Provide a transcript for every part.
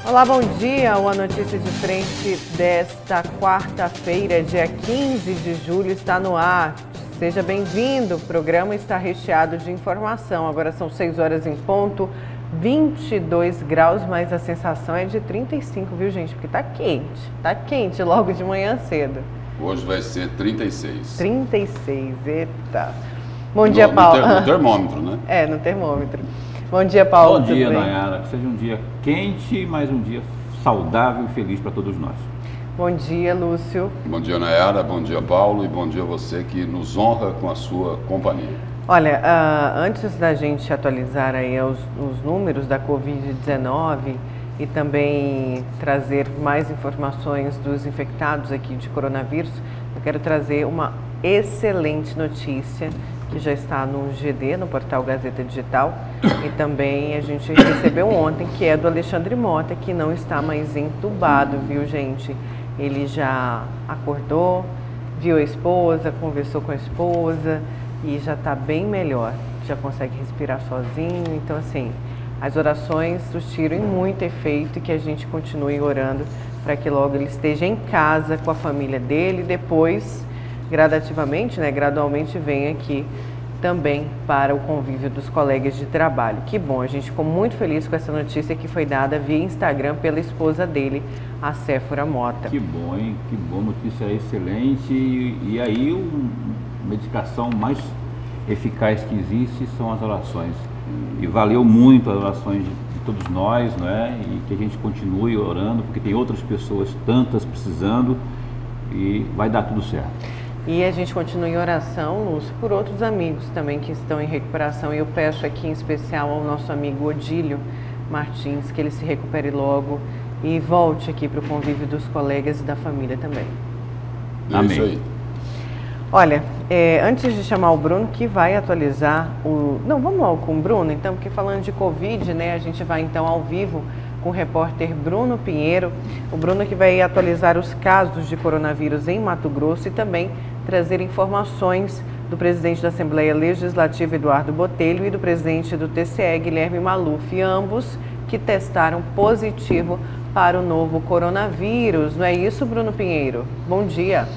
Olá, bom dia. O A Notícia de Frente desta quarta-feira, dia 15 de julho, está no ar. Seja bem-vindo. O programa está recheado de informação. Agora são 6 horas em ponto, 22 graus, mas a sensação é de 35, viu, gente? Porque tá quente. Tá quente logo de manhã cedo. Hoje vai ser 36. 36, eita. Bom dia, Paulo. No termômetro, né? É, no termômetro. Bom dia, Paulo. Bom dia, Nayara. Que seja um dia quente, mas um dia saudável e feliz para todos nós. Bom dia, Lúcio. Bom dia, Nayara. Bom dia, Paulo. E bom dia a você que nos honra com a sua companhia. Olha, antes da gente atualizar aí os números da Covid-19 e também trazer mais informações dos infectados aqui de coronavírus, eu quero trazer uma excelente notícia que já está no GD, no portal Gazeta Digital, e também a gente recebeu ontem, que é do Alexandre Mota, que não está mais entubado, viu, gente? Ele já acordou, viu a esposa, conversou com a esposa e já está bem melhor, já consegue respirar sozinho. Então, assim, as orações surtiram muito efeito e que a gente continue orando para que logo ele esteja em casa com a família dele e depois, gradativamente, né, gradualmente vem aqui também para o convívio dos colegas de trabalho. Que bom, a gente ficou muito feliz com essa notícia que foi dada via Instagram pela esposa dele, a Séfora Mota. Que bom, hein? Que bom, notícia excelente. E aí, a medicação mais eficaz que existe são as orações. E valeu muito as orações de todos nós, né? E que a gente continue orando, porque tem outras pessoas, tantas precisando, e vai dar tudo certo. E a gente continua em oração, Lúcio, por outros amigos também que estão em recuperação. E eu peço aqui em especial ao nosso amigo Odílio Martins, que ele se recupere logo e volte aqui para o convívio dos colegas e da família também. Amém. Isso aí. Olha, antes de chamar o Bruno, que vai atualizar o... Não, vamos logo com o Bruno, então, porque falando de Covid, né, a gente vai então ao vivo com o repórter Bruno Pinheiro. O Bruno que vai atualizar os casos de coronavírus em Mato Grosso e também trazer informações do presidente da Assembleia Legislativa, Eduardo Botelho, e do presidente do TCE, Guilherme Maluf, ambos que testaram positivo para o novo coronavírus. Não é isso, Bruno Pinheiro? Bom dia.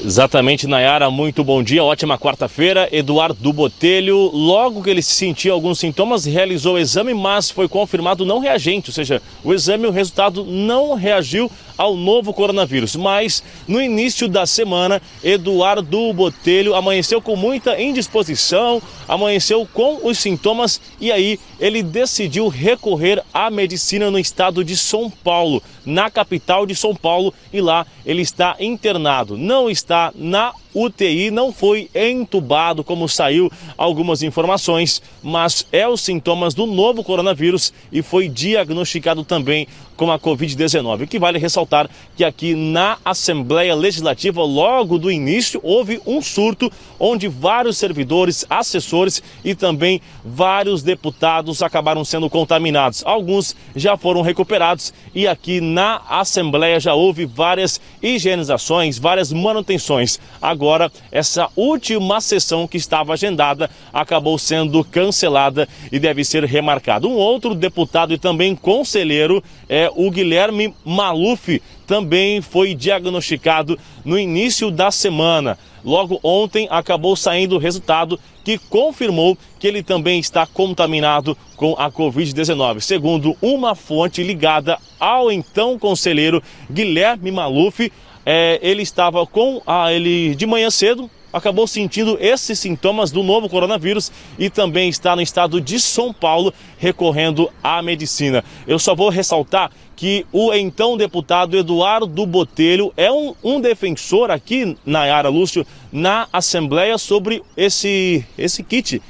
Exatamente, Nayara, muito bom dia, ótima quarta-feira. Eduardo Botelho, logo que ele sentiu alguns sintomas, realizou o exame, mas foi confirmado não reagente, ou seja, o exame, o resultado não reagiu ao novo coronavírus. Mas no início da semana, Eduardo Botelho amanheceu com muita indisposição, amanheceu com os sintomas e aí ele decidiu recorrer à medicina no estado de São Paulo, na capital de São Paulo, e lá ele está internado. Não está na UTI, não foi entubado, como saiu algumas informações, mas é os sintomas do novo coronavírus e foi diagnosticado também com a Covid-19. O que vale ressaltar que aqui na Assembleia Legislativa, logo do início, houve um surto onde vários servidores, assessores e também vários deputados acabaram sendo contaminados. Alguns já foram recuperados e aqui na Assembleia já houve várias higienizações, várias manutenções. Agora, essa última sessão que estava agendada acabou sendo cancelada e deve ser remarcada. Um outro deputado e também conselheiro é o Guilherme Maluf, também foi diagnosticado no início da semana. Logo ontem acabou saindo o resultado que confirmou que ele também está contaminado com a Covid-19. Segundo uma fonte ligada ao então conselheiro Guilherme Maluf, ele estava ele de manhã cedo, acabou sentindo esses sintomas do novo coronavírus e também está no estado de São Paulo recorrendo à medicina. Eu só vou ressaltar que o então deputado Eduardo Botelho é um defensor aqui, Nayara, Lúcio, na Assembleia sobre esse kit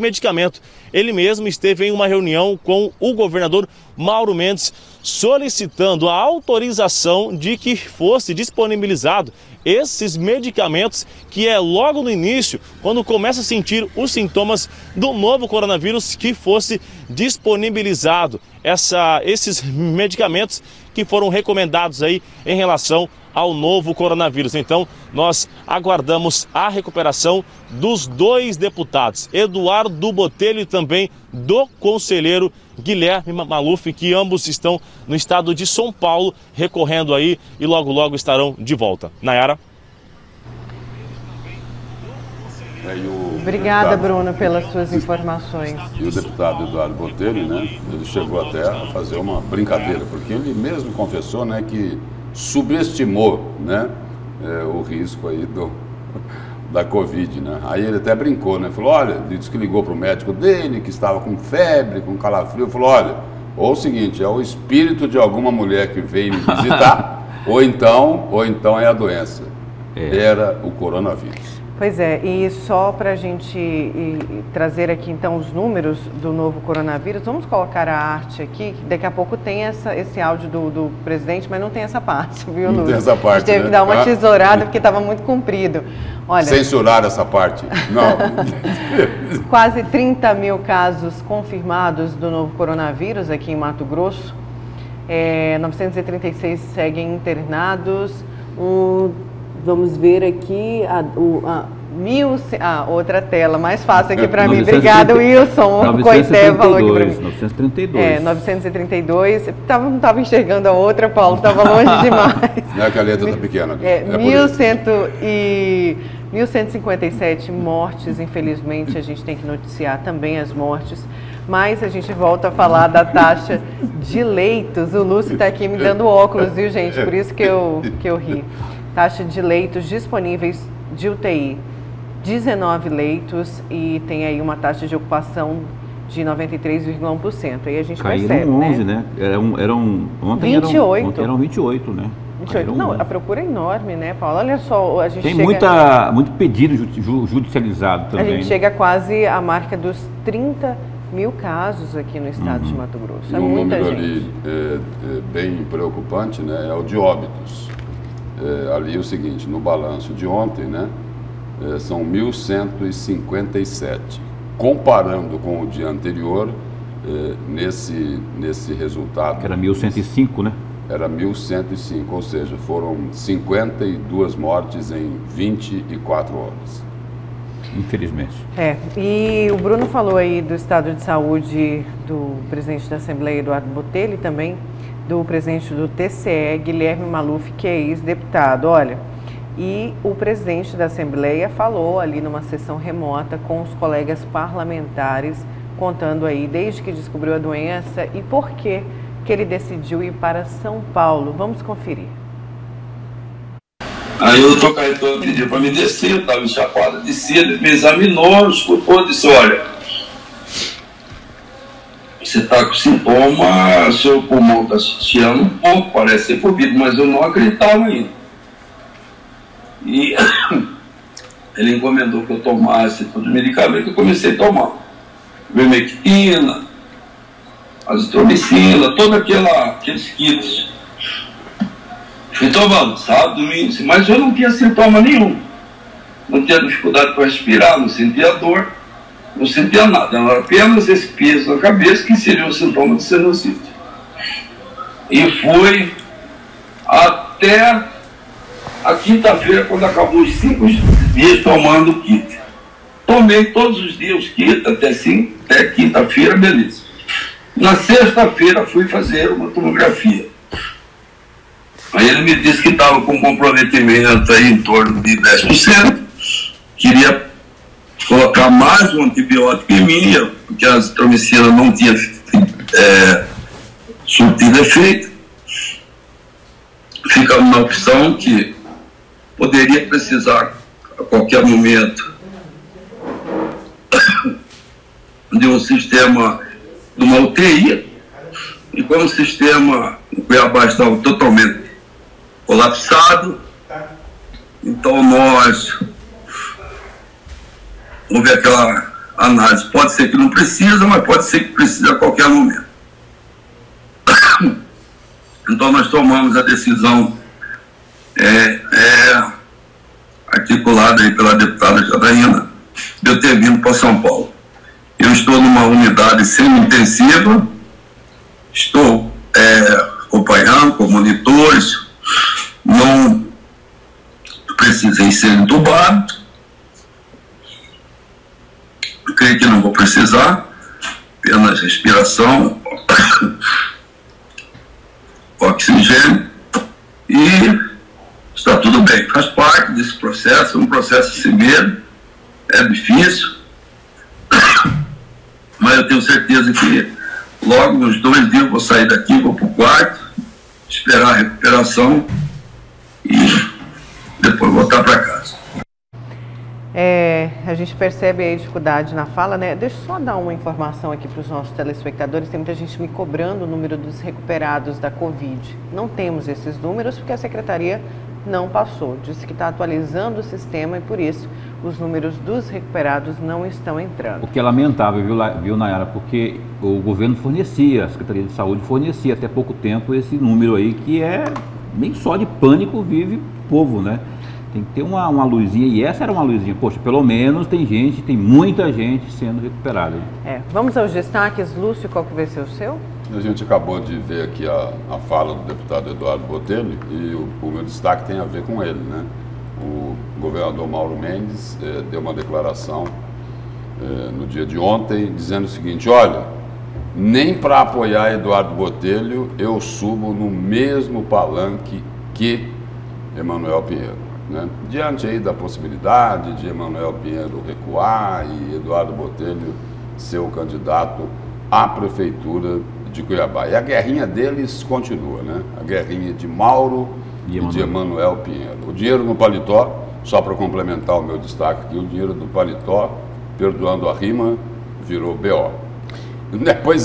medicamento. Ele mesmo esteve em uma reunião com o governador Mauro Mendes solicitando a autorização de que fosse disponibilizado esses medicamentos, que é logo no início, quando começa a sentir os sintomas do novo coronavírus, que fosse disponibilizado esses medicamentos que foram recomendados aí em relação ao novo coronavírus. Então, nós aguardamos a recuperação dos 2 deputados, Eduardo Botelho e também do conselheiro Guilherme Maluf, que ambos estão no estado de São Paulo, recorrendo aí e logo logo estarão de volta. Nayara? Obrigada, Bruno, pelas suas informações. E o deputado Eduardo Botelho, né, ele chegou até a fazer uma brincadeira, porque ele mesmo confessou, né, que subestimou, né, o risco aí da Covid, né. Aí ele até brincou, né, falou, olha, disse que ligou para o médico dele, que estava com febre, com calafrio, falou, olha, ou o seguinte, é o espírito de alguma mulher que veio me visitar, ou então é a doença. Era o coronavírus. Pois é, e só para a gente trazer aqui então os números do novo coronavírus, vamos colocar a arte aqui, que daqui a pouco tem esse áudio do presidente, mas não tem essa parte, viu, Lu? Não tem essa parte, a gente teve que dar uma tesourada porque estava muito comprido. Olha, censurar essa parte, não. Quase 30 mil casos confirmados do novo coronavírus aqui em Mato Grosso, 936 seguem internados, vamos ver aqui outra tela, mais fácil aqui para mim. Obrigada, Wilson. O Coité falou aqui para mim. 932. 932. Não estava enxergando a outra, Paulo, estava longe demais. Não é que a letra está pequena. 1.157 mortes, infelizmente, a gente tem que noticiar também as mortes. Mas a gente volta a falar da taxa de leitos. O Lúcio está aqui me dando óculos, viu, gente? Por isso que eu ri. Taxa de leitos disponíveis de UTI, 19 leitos, e tem aí uma taxa de ocupação de 93,1%. Aí a gente percebe, 11, né? Ontem 28. Eram 28, né? 28. Não, a procura é enorme, né, Paulo? Olha só, a gente tem chega... muito pedido judicializado também. A gente chega quase à marca dos 30 mil casos aqui no estado de Mato Grosso. É muita gente. Ali bem preocupante, né, é o de óbitos. Ali é o seguinte, no balanço de ontem, né, são 1.157. Comparando com o dia anterior, nesse resultado... Era 1.105, né? Era 1.105, ou seja, foram 52 mortes em 24 horas. Infelizmente. E o Bruno falou aí do estado de saúde do presidente da Assembleia, Eduardo Botelho, e também do presidente do TCE, Guilherme Maluf, que é ex-deputado. Olha, e o presidente da Assembleia falou ali numa sessão remota com os colegas parlamentares, contando aí desde que descobriu a doença e por que ele decidiu ir para São Paulo. Vamos conferir. Aí o doutor Caetano pediu para me descer, eu estava em Chapada, desci, ele me examinou, escutou, disse, olha, você está com sintoma, seu pulmão está chiando um pouco, parece ser Covid, mas eu não acreditava ainda. E ele encomendou que eu tomasse todo o medicamento, eu comecei a tomar. Vermectina, azitromicina, todos aqueles kits. Fui tomando, sábado, domingo, mas eu não tinha sintoma nenhum. Não tinha dificuldade para respirar, não sentia dor, não sentia nada. Era apenas esse peso na cabeça que seria o sintoma de sinusite. E fui até a quinta-feira, quando acabou os 5 dias tomando o kit. Tomei todos os dias os kits, até quinta-feira, beleza. Na sexta-feira fui fazer uma tomografia. Aí ele me disse que estava com comprometimento aí em torno de 10%, queria colocar mais um antibiótico em mim, porque a azitromicina não tinha surtido efeito. Fica uma opção que poderia precisar a qualquer momento de um sistema, de uma UTI, e como o sistema em Cuiabá estava totalmente colapsado, então nós houve aquela análise, pode ser que não precisa, mas pode ser que precise a qualquer momento. Então nós tomamos a decisão articulada aí pela deputada Janaína, de eu ter vindo para São Paulo. Eu estou numa unidade semi-intensiva, estou acompanhando com monitores, não precisei ser entubado, creio que não vou precisar, apenas respiração, oxigênio, e está tudo bem, faz parte desse processo, é um processo sem medo, é difícil, mas eu tenho certeza que logo nos 2 dias eu vou sair daqui, vou para o quarto, esperar a recuperação e depois voltar para casa. A gente percebe aí dificuldade na fala, né? Deixa eu só dar uma informação aqui para os nossos telespectadores. Tem muita gente me cobrando o número dos recuperados da Covid. Não temos esses números porque a Secretaria não passou. Disse que está atualizando o sistema e por isso os números dos recuperados não estão entrando. O que é lamentável, viu, Nayara? Porque o governo fornecia, a Secretaria de Saúde fornecia até pouco tempo esse número aí que é nem só de pânico vive o povo, né? Tem que ter uma luzinha, e essa era uma luzinha. Poxa, pelo menos tem muita gente sendo recuperada. Vamos aos destaques. Lúcio, qual que vai ser o seu? A gente acabou de ver aqui a fala do deputado Eduardo Botelho e o meu destaque tem a ver com ele, né? O governador Mauro Mendes deu uma declaração no dia de ontem dizendo o seguinte: olha, nem para apoiar Eduardo Botelho eu subo no mesmo palanque que Emanuel Pinheiro. Né? Diante aí da possibilidade de Emanuel Pinheiro recuar e Eduardo Botelho ser o candidato à prefeitura de Cuiabá. E a guerrinha deles continua, né? A guerrinha de Mauro e de Emanuel Pinheiro. O dinheiro no paletó, só para complementar o meu destaque aqui, o dinheiro do paletó, perdoando a rima, virou BO. Pois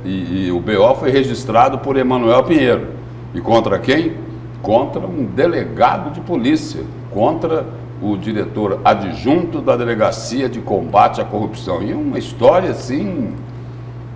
e o BO foi registrado por Emanuel Pinheiro. E contra quem? Contra um delegado de polícia, contra o diretor adjunto da Delegacia de Combate à Corrupção. E uma história, assim,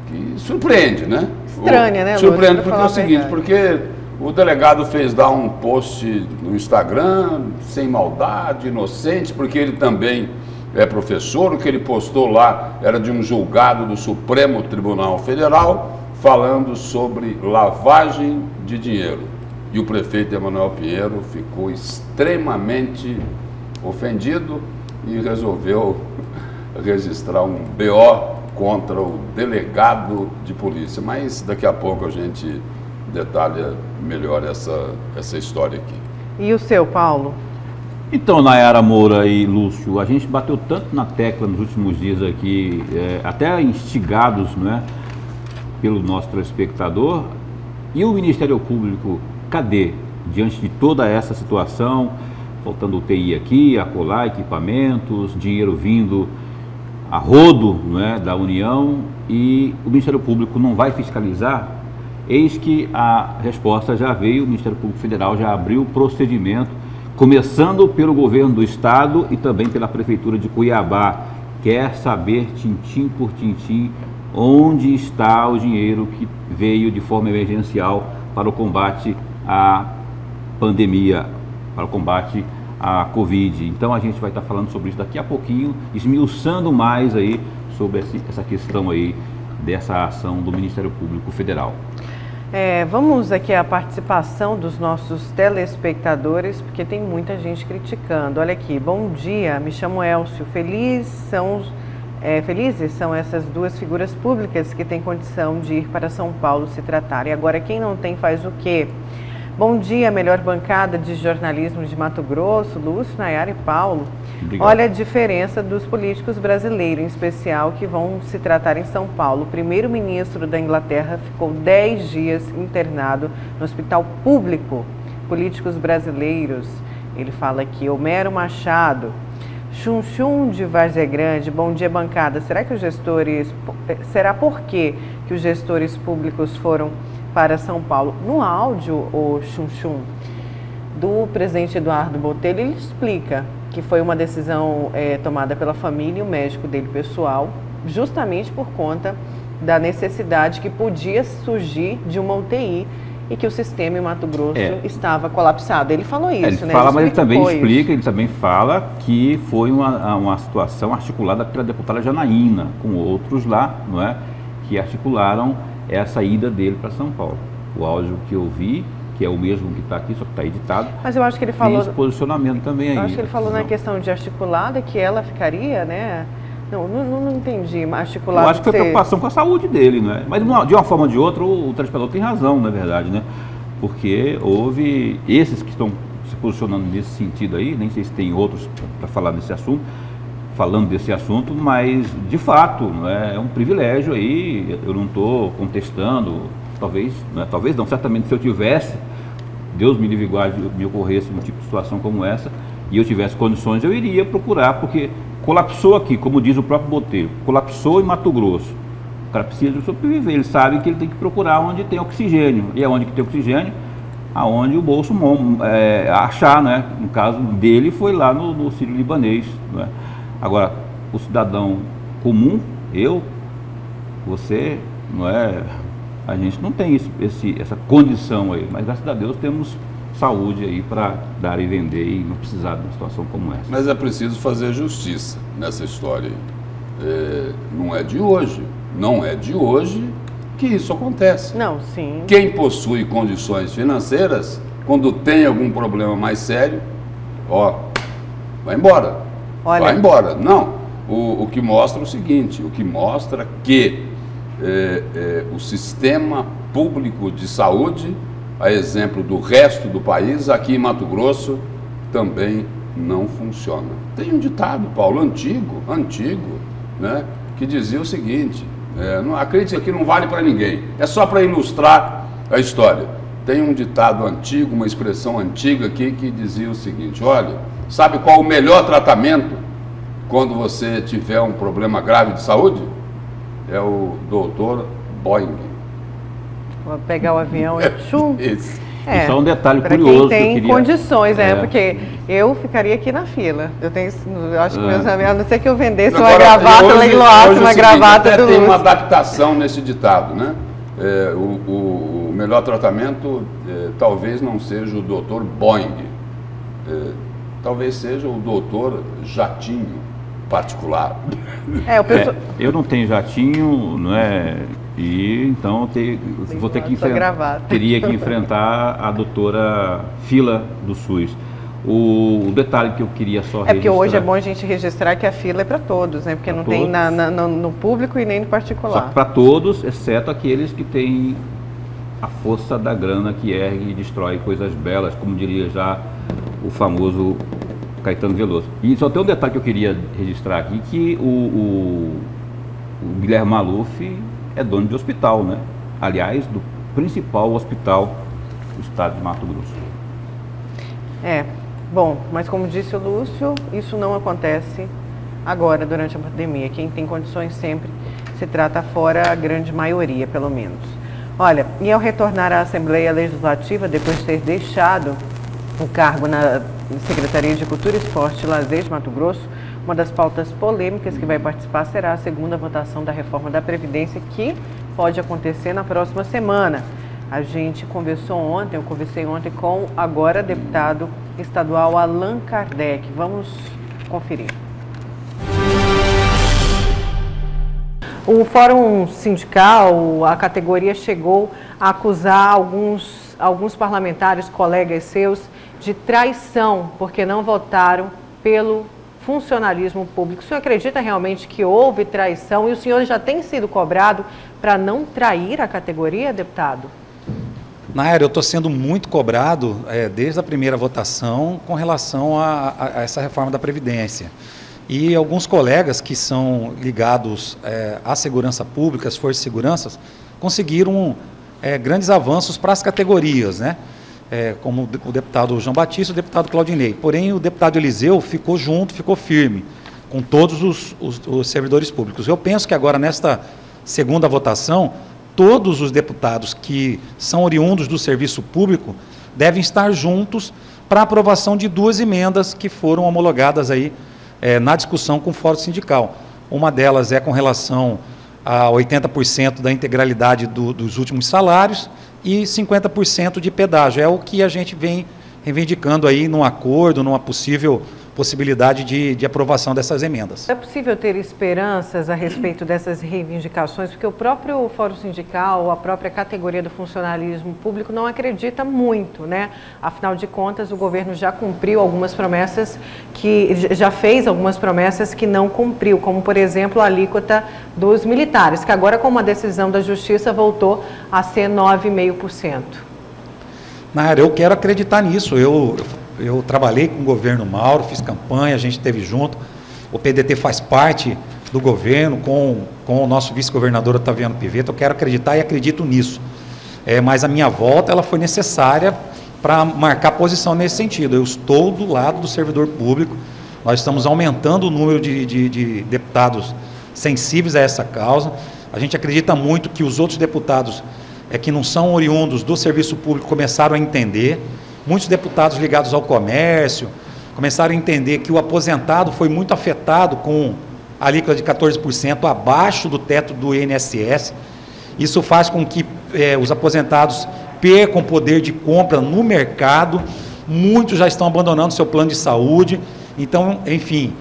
que surpreende, né? Estranha, né, surpreende Lúcio, porque é o seguinte, porque o delegado fez dar um post no Instagram, sem maldade, inocente, porque ele também é professor, o que ele postou lá era de um julgado do Supremo Tribunal Federal, falando sobre lavagem de dinheiro. E o prefeito Emanuel Pinheiro ficou extremamente ofendido e resolveu registrar um BO contra o delegado de polícia. Mas daqui a pouco a gente detalha melhor essa história aqui. E o seu, Paulo? Então, Nayara Moura e Lúcio, a gente bateu tanto na tecla nos últimos dias aqui, até instigados, né, pelo nosso telespectador, e o Ministério Público, cadê? Diante de toda essa situação, faltando UTI aqui, acolá, equipamentos, dinheiro vindo a rodo, né, da União, e o Ministério Público não vai fiscalizar? Eis que a resposta já veio, o Ministério Público Federal já abriu o procedimento, começando pelo governo do estado e também pela Prefeitura de Cuiabá. Quer saber, tintim por tintim, onde está o dinheiro que veio de forma emergencial para o combate à pandemia, para o combate à Covid. Então a gente vai estar falando sobre isso daqui a pouquinho, esmiuçando mais aí sobre essa questão aí dessa ação do Ministério Público Federal. Vamos aqui à participação dos nossos telespectadores, porque tem muita gente criticando. Olha aqui, bom dia, me chamo Elcio. Felizes são essas duas figuras públicas que têm condição de ir para São Paulo se tratar. E agora quem não tem faz o quê? Bom dia, melhor bancada de jornalismo de Mato Grosso, Lúcio, Nayara e Paulo. Obrigado. Olha a diferença dos políticos brasileiros, em especial que vão se tratar em São Paulo. O primeiro-ministro da Inglaterra ficou 10 dias internado no hospital público. Políticos brasileiros, ele fala aqui, Homero Machado, Chum de Várzea Grande, bom dia bancada. Será por que os gestores públicos foram para São Paulo? No áudio, o Chum do presidente Eduardo Botelho, ele explica que foi uma decisão tomada pela família e o médico dele pessoal, justamente por conta da necessidade que podia surgir de uma UTI e que o sistema em Mato Grosso estava colapsado. Ele falou isso, né? Mas ele também explica, ele também fala que foi uma situação articulada pela deputada Janaína, com outros lá, não é, que articularam essa ida dele para São Paulo. O áudio que eu vi, que é o mesmo que está aqui, só que está editado. Mas eu acho que ele falou... Tem esse posicionamento também aí. Eu acho que ele falou na questão de articulada, que ela ficaria, né? Não entendi, mas articulado... Eu acho que foi preocupação com a saúde dele, né? Mas de uma forma ou de outra, o telespectador tem razão, na verdade, né? Porque houve esses que estão se posicionando nesse sentido aí, nem sei se tem outros para falar desse assunto, falando desse assunto, mas de fato, né, é um privilégio aí, eu não estou contestando, talvez não, certamente se eu tivesse, Deus me livre e guarde, me ocorresse um tipo de situação como essa, e eu tivesse condições, eu iria procurar, porque colapsou aqui, como diz o próprio Botelho, colapsou em Mato Grosso. O cara precisa sobreviver, ele sabe que ele tem que procurar onde tem oxigênio. E aonde que tem oxigênio? Aonde o bolso achar, né? No caso dele foi lá no Sírio-Libanês. Né? Agora, o cidadão comum, eu, você, não é? A gente não tem essa condição aí, mas graças a Deus temos saúde aí para dar e vender e não precisar de uma situação como essa. Mas é preciso fazer justiça nessa história aí. Não é de hoje. Não é de hoje que isso acontece. Não, sim. Quem possui condições financeiras, quando tem algum problema mais sério, vai embora. Olha... Vai embora. Não. O que mostra o seguinte, o que mostra que o sistema público de saúde, a exemplo do resto do país, aqui em Mato Grosso, também não funciona. Tem um ditado, Paulo, antigo, né, que dizia o seguinte... a crítica aqui não vale para ninguém, é só para ilustrar a história. Tem um ditado antigo, uma expressão antiga aqui que dizia o seguinte: olha, sabe qual o melhor tratamento quando você tiver um problema grave de saúde? É o doutor Boing. Vou pegar o avião e tchum. Isso. E só um detalhe pra curioso. Quem tem condições, porque eu ficaria aqui na fila. Eu acho que meus amigos, a não ser que eu vendesse uma gravata, leiloasse uma gravata do tem uma adaptação nesse ditado, né? O melhor tratamento talvez não seja o doutor Boing, talvez seja o doutor Jatinho particular. Eu não tenho jatinho, não é? E então teria que enfrentar a doutora fila do SUS. O detalhe que eu queria só registrar... porque hoje é bom a gente registrar que a fila é para todos, né? Porque não tem no público e nem no particular. Só para todos, exceto aqueles que têm a força da grana que ergue e destrói coisas belas, como diria já o famoso Caetano Veloso. E só tem um detalhe que eu queria registrar aqui, que o Guilherme Maluf é dono de hospital, né? Aliás, do principal hospital do estado de Mato Grosso. Bom, mas como disse o Lúcio, isso não acontece agora, durante a pandemia. Quem tem condições sempre se trata fora, a grande maioria, pelo menos. Olha, e ao retornar à Assembleia Legislativa, depois de ter deixado o cargo na Secretaria de Cultura, Esporte e Lazer de Mato Grosso, uma das pautas polêmicas que vai participar será a segunda votação da reforma da Previdência, que pode acontecer na próxima semana. A gente eu conversei ontem com agora deputado estadual Allan Kardec. Vamos conferir. O Fórum Sindical, a categoria chegou a acusar alguns parlamentares, colegas seus, de traição, porque não votaram pelo funcionalismo público. O senhor acredita realmente que houve traição e o senhor já tem sido cobrado para não trair a categoria, deputado? Nayara, eu estou sendo muito cobrado desde a primeira votação com relação a essa reforma da Previdência. E alguns colegas que são ligados à segurança pública, às forças de segurança, conseguiram grandes avanços para as categorias, né? Como o deputado João Batista e o deputado Claudinei. Porém, o deputado Eliseu ficou junto, ficou firme com todos os servidores públicos. Eu penso que agora, nesta segunda votação, todos os deputados que são oriundos do serviço público devem estar juntos para a aprovação de duas emendas que foram homologadas aí na discussão com o Fórum Sindical. Uma delas é com relação a 80% da integralidade dos últimos salários e 50% de pedágio. É o que a gente vem reivindicando aí num acordo, numa possível possibilidade de aprovação dessas emendas. É possível ter esperanças a respeito dessas reivindicações, porque o próprio Fórum Sindical, a própria categoria do funcionalismo público não acredita muito, né? Afinal de contas, o governo já cumpriu algumas promessas já fez algumas promessas que não cumpriu, como, por exemplo, a alíquota dos militares, que agora, com uma decisão da Justiça, voltou a ser 9,5%. Nayara, eu quero acreditar nisso. Eu trabalhei com o governo Mauro, fiz campanha, a gente esteve junto. O PDT faz parte do governo com o nosso vice-governador Otaviano Pivetta. Eu quero acreditar e acredito nisso. Mas a minha volta ela foi necessária para marcar posição nesse sentido. Eu estou do lado do servidor público. Nós estamos aumentando o número de deputados sensíveis a essa causa. A gente acredita muito que os outros deputados que não são oriundos do serviço público começaram a entender. Muitos deputados ligados ao comércio começaram a entender que o aposentado foi muito afetado com a alíquota de 14% abaixo do teto do INSS. Isso faz com que os aposentados percam poder de compra no mercado. Muitos já estão abandonando seu plano de saúde. Então, enfim,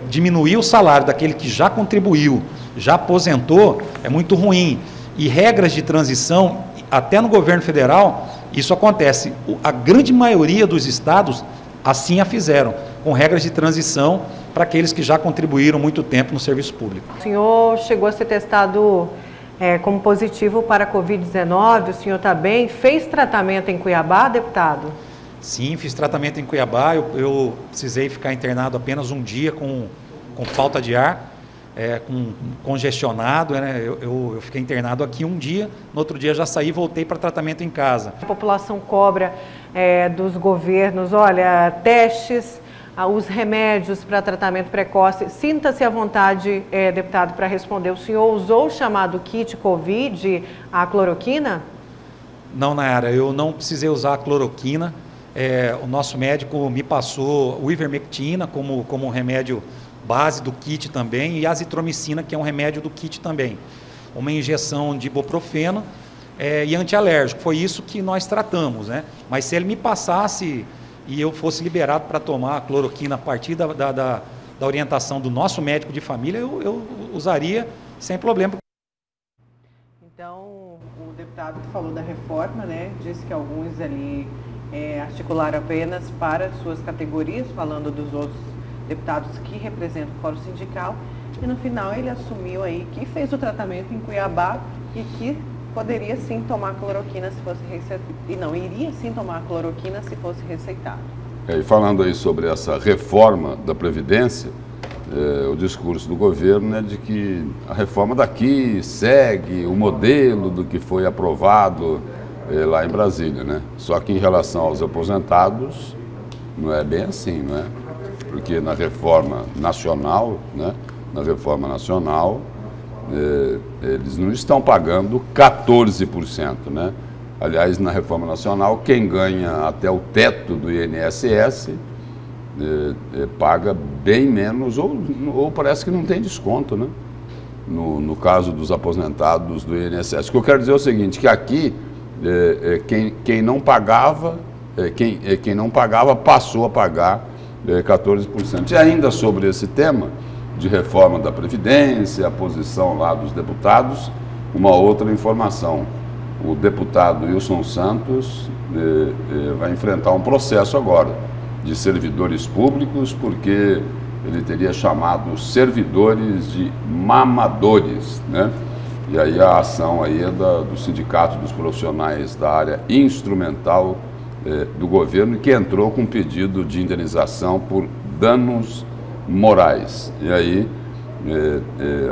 diminuir o salário daquele que já contribuiu, já aposentou, é muito ruim. E regras de transição, até no governo federal, isso acontece. A grande maioria dos estados assim a fizeram, com regras de transição para aqueles que já contribuíram muito tempo no serviço público. O senhor chegou a ser testado como positivo para a Covid-19, o senhor está bem? Fez tratamento em Cuiabá, deputado? Sim, fiz tratamento em Cuiabá. Eu precisei ficar internado apenas um dia com falta de ar. Congestionado, né? Eu fiquei internado aqui um dia, no outro dia já saí e voltei para tratamento em casa. A população cobra dos governos, olha, testes, os remédios para tratamento precoce. Sinta-se à vontade, deputado, para responder. O senhor usou o chamado kit Covid, a cloroquina? Não, Nayara, eu não precisei usar a cloroquina. O nosso médico me passou o ivermectina como um remédio base do kit também, e azitromicina, que é um remédio do kit também. Uma injeção de ibuprofeno e antialérgico. Foi isso que nós tratamos, né? Mas se ele me passasse e eu fosse liberado para tomar a cloroquina a partir da orientação do nosso médico de família, eu usaria sem problema. Então, o deputado que falou da reforma, né, disse que alguns ali articularam apenas para suas categorias, falando dos outros deputados que representam o Fórum Sindical, e no final ele assumiu aí que fez o tratamento em Cuiabá e que poderia sim tomar cloroquina se fosse receitado, e não, iria sim tomar cloroquina se fosse receitado. E falando aí sobre essa reforma da Previdência, o discurso do governo é de que a reforma daqui segue o modelo do que foi aprovado lá em Brasília, né? Só que em relação aos aposentados, não é bem assim, não é? Porque na reforma nacional, né, eles não estão pagando 14%, né? Aliás, na reforma nacional, quem ganha até o teto do INSS paga bem menos, ou parece que não tem desconto, né? No caso dos aposentados do INSS. O que eu quero dizer é o seguinte, que aqui quem não pagava passou a pagar 14%. E ainda sobre esse tema de reforma da Previdência, a posição lá dos deputados, uma outra informação. O deputado Wilson Santos vai enfrentar um processo agora de servidores públicos, porque ele teria chamado servidores de mamadores, né? E aí a ação aí é do Sindicato dos Profissionais da Área Instrumental do governo, que entrou com pedido de indenização por danos morais. E aí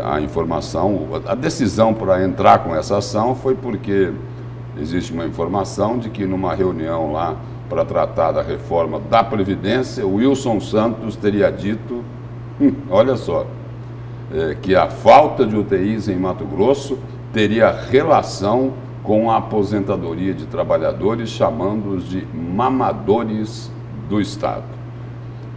a informação, a decisão para entrar com essa ação foi porque existe uma informação de que numa reunião lá para tratar da reforma da Previdência, o Wilson Santos teria dito, olha só, que a falta de UTIs em Mato Grosso teria relação com a aposentadoria de trabalhadores, chamando-os de mamadores do Estado.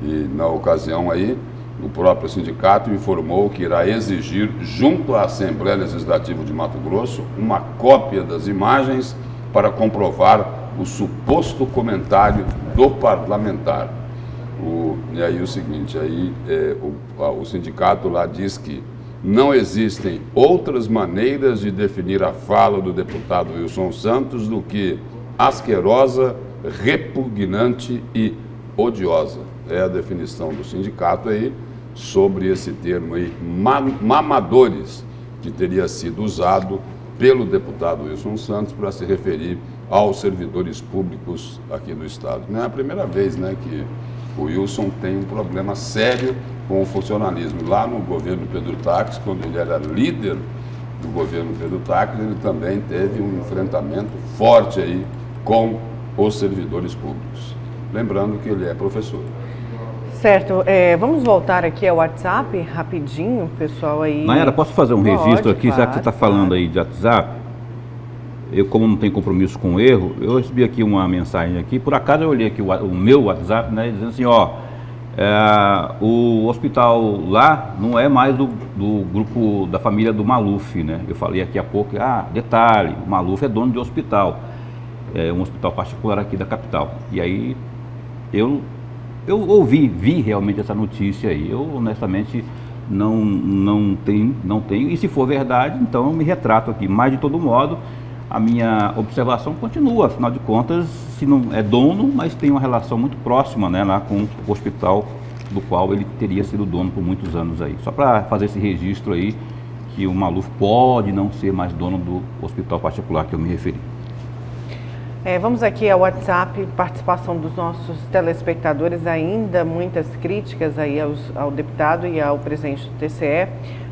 E na ocasião aí, o próprio sindicato informou que irá exigir, junto à Assembleia Legislativa de Mato Grosso, uma cópia das imagens para comprovar o suposto comentário do parlamentar. E aí o seguinte, aí o sindicato lá diz que não existem outras maneiras de definir a fala do deputado Wilson Santos do que asquerosa, repugnante e odiosa. É a definição do sindicato aí sobre esse termo aí, mamadores, que teria sido usado pelo deputado Wilson Santos para se referir aos servidores públicos aqui do Estado. Não é a primeira vez, né, que o Wilson tem um problema sério com o funcionalismo. Lá no governo Pedro Taques, quando ele era líder do governo Pedro Taques, ele também teve um enfrentamento forte aí com os servidores públicos. Lembrando que ele é professor. Certo, vamos voltar aqui ao WhatsApp rapidinho, pessoal aí. Nayara, posso fazer um registro aqui, claro, já que você está falando aí de WhatsApp? Eu, como não tenho compromisso com o erro, eu recebi aqui uma mensagem aqui, por acaso eu olhei aqui o meu WhatsApp, né, dizendo assim, ó, o hospital lá não é mais do grupo da família do Maluf, né? Eu falei aqui há pouco, detalhe, o Maluf é dono de hospital, é um hospital particular aqui da capital. E aí eu vi realmente essa notícia aí. Eu honestamente não tenho, e se for verdade, então eu me retrato aqui. Mas de todo modo, a minha observação continua, afinal de contas, se não é dono, mas tem uma relação muito próxima, né, lá com o hospital do qual ele teria sido dono por muitos anos aí. Só para fazer esse registro aí, que o Maluf pode não ser mais dono do hospital particular que eu me referi. Vamos aqui ao WhatsApp, participação dos nossos telespectadores, ainda muitas críticas aí ao deputado e ao presidente do TCE.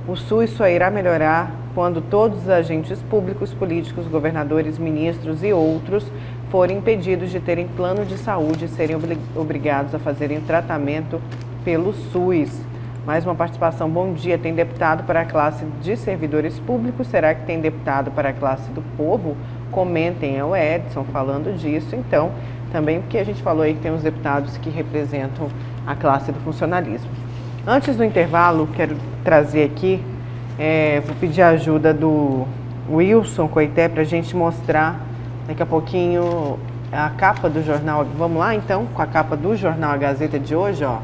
O SUS só irá melhorar quando todos os agentes públicos, políticos, governadores, ministros e outros forem impedidos de terem plano de saúde e serem obrigados a fazerem tratamento pelo SUS. Mais uma participação. Bom dia. Tem deputado para a classe de servidores públicos? Será que tem deputado para a classe do povo? Comentem, é o Edson falando disso. Então, também porque a gente falou aí que tem os deputados que representam a classe do funcionalismo. Antes do intervalo, quero trazer aqui, vou pedir a ajuda do Wilson Coité para a gente mostrar daqui a pouquinho a capa do jornal. Vamos lá então com a capa do jornal A Gazeta de hoje, ó.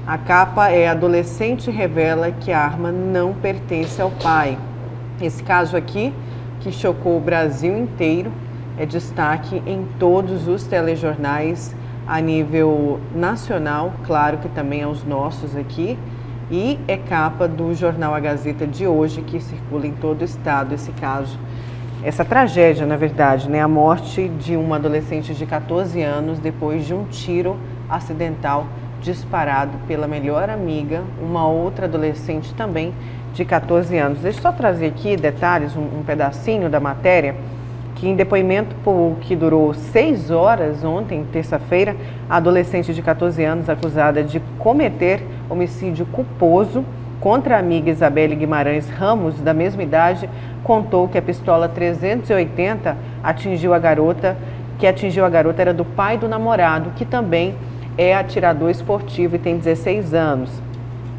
A capa é: adolescente revela que a arma não pertence ao pai. Esse caso aqui, que chocou o Brasil inteiro, é destaque em todos os telejornais a nível nacional, claro que também aos nossos aqui, e é capa do jornal A Gazeta de hoje, que circula em todo o estado esse caso. Essa tragédia, na verdade, né? A morte de uma adolescente de 14 anos depois de um tiro acidental disparado pela melhor amiga, uma outra adolescente também de 14 anos. Deixa eu só trazer aqui detalhes, um pedacinho da matéria, que em depoimento que durou 6 horas ontem, terça-feira, a adolescente de 14 anos acusada de cometer homicídio culposo contra a amiga Isabelle Guimarães Ramos, da mesma idade, contou que a pistola 380 atingiu a garota era do pai do namorado, que também é atirador esportivo e tem 16 anos.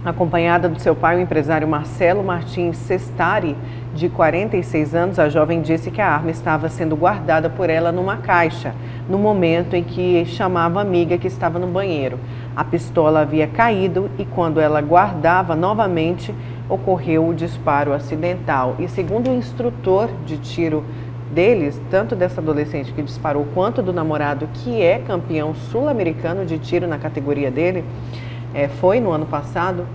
Acompanhada do seu pai, o empresário Marcelo Martins Sestari, de 46 anos, a jovem disse que a arma estava sendo guardada por ela numa caixa, no momento em que chamava a amiga que estava no banheiro. A pistola havia caído e quando ela guardava novamente, ocorreu o disparo acidental. E segundo o instrutor de tiro deles, tanto dessa adolescente que disparou, quanto do namorado, que é campeão sul-americano de tiro na categoria dele, foi no ano passado,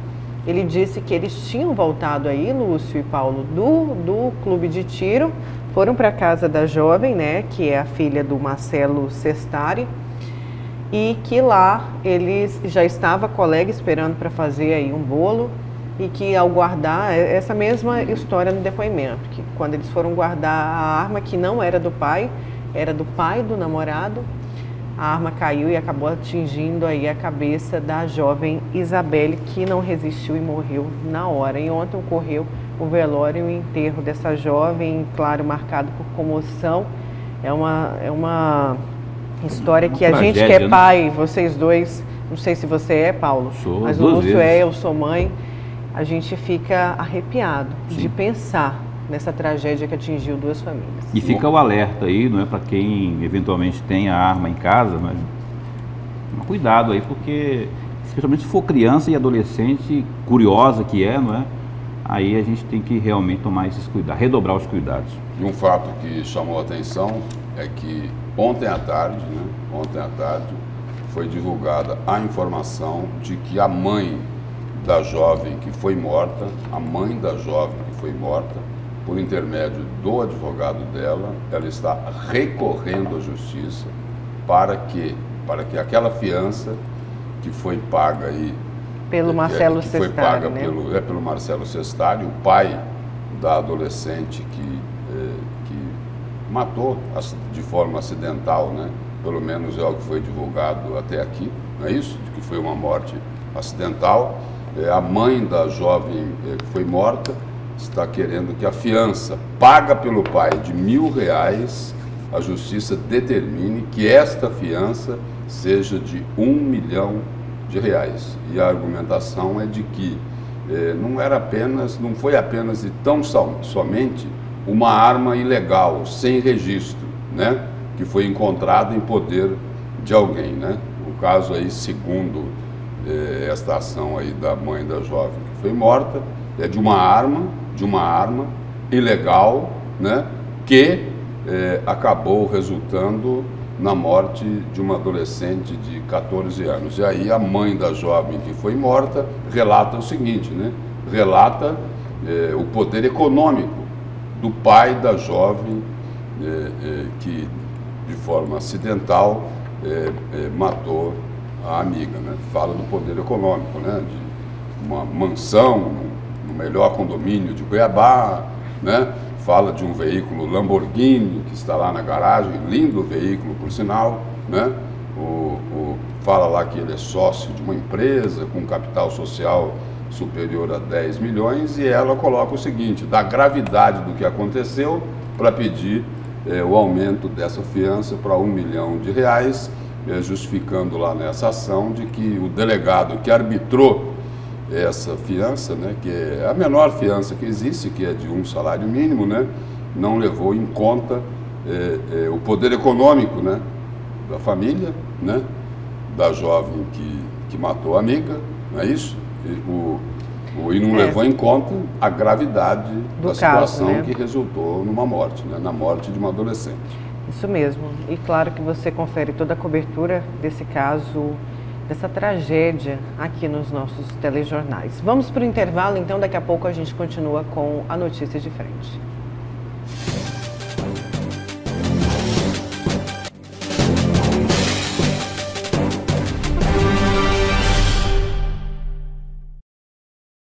ele disse que eles tinham voltado aí, Lúcio e Paulo, do clube de tiro, foram para a casa da jovem, né, que é a filha do Marcelo Sestari, e que lá eles já estava colega esperando para fazer aí um bolo, e que ao guardar, essa mesma história no depoimento, que quando eles foram guardar a arma, que não era do pai, era do pai do namorado, a arma caiu e acabou atingindo aí a cabeça da jovem Isabelle, que não resistiu e morreu na hora. E ontem ocorreu o velório e o enterro dessa jovem, claro, marcado por comoção. É uma história que a gente que é pai, vocês dois, não sei se você é, Paulo, mas o Lúcio eu sou mãe, a gente fica arrepiado de pensar nessa tragédia que atingiu 2 famílias. E fica o alerta aí, não é, para quem eventualmente tem a arma em casa, mas Mas cuidado aí, porque especialmente se for criança e adolescente, curiosa que é, não é? Aí a gente tem que realmente tomar esses cuidados, redobrar os cuidados. E um fato que chamou a atenção é que ontem à tarde, foi divulgada a informação de que a mãe da jovem que foi morta, por intermédio do advogado dela, ela está recorrendo à justiça para que aquela fiança que foi paga aí pelo Marcelo Sestari, foi paga, né? pelo Marcelo Sestari, o pai da adolescente que matou de forma acidental, né? Pelo menos é o que foi divulgado até aqui, não é isso? De que foi uma morte acidental. A mãe da jovem que foi morta está querendo que a fiança paga pelo pai de R$1.000, a justiça determine que esta fiança seja de R$1 milhão. E a argumentação é de que não foi apenas e tão somente uma arma ilegal, sem registro, né, que foi encontrada em poder de alguém, né? O caso aí, segundo esta ação aí da mãe da jovem que foi morta, é de uma arma ilegal, né, que acabou resultando na morte de uma adolescente de 14 anos. E aí a mãe da jovem que foi morta relata o seguinte, né? Relata o poder econômico do pai da jovem que, de forma acidental, matou a amiga, né? Fala do poder econômico, né? De uma mansão no melhor condomínio de Cuiabá, né? Fala de um veículo Lamborghini que está lá na garagem, lindo veículo por sinal, né? Fala lá que ele é sócio de uma empresa com capital social superior a 10 milhões e ela coloca o seguinte, da gravidade do que aconteceu para pedir o aumento dessa fiança para R$1 milhão, justificando lá nessa ação de que o delegado que arbitrou essa fiança, né, que é a menor fiança que existe, que é de um salário mínimo, né, não levou em conta o poder econômico, né, da família, né, da jovem que matou a amiga, não é isso? E não levou em conta a gravidade da situação, né, que resultou numa morte, né, na morte de uma adolescente. Isso mesmo. E claro que você confere toda a cobertura desse caso, dessa tragédia aqui nos nossos telejornais. Vamos para o intervalo, então daqui a pouco a gente continua com a Notícia de Frente.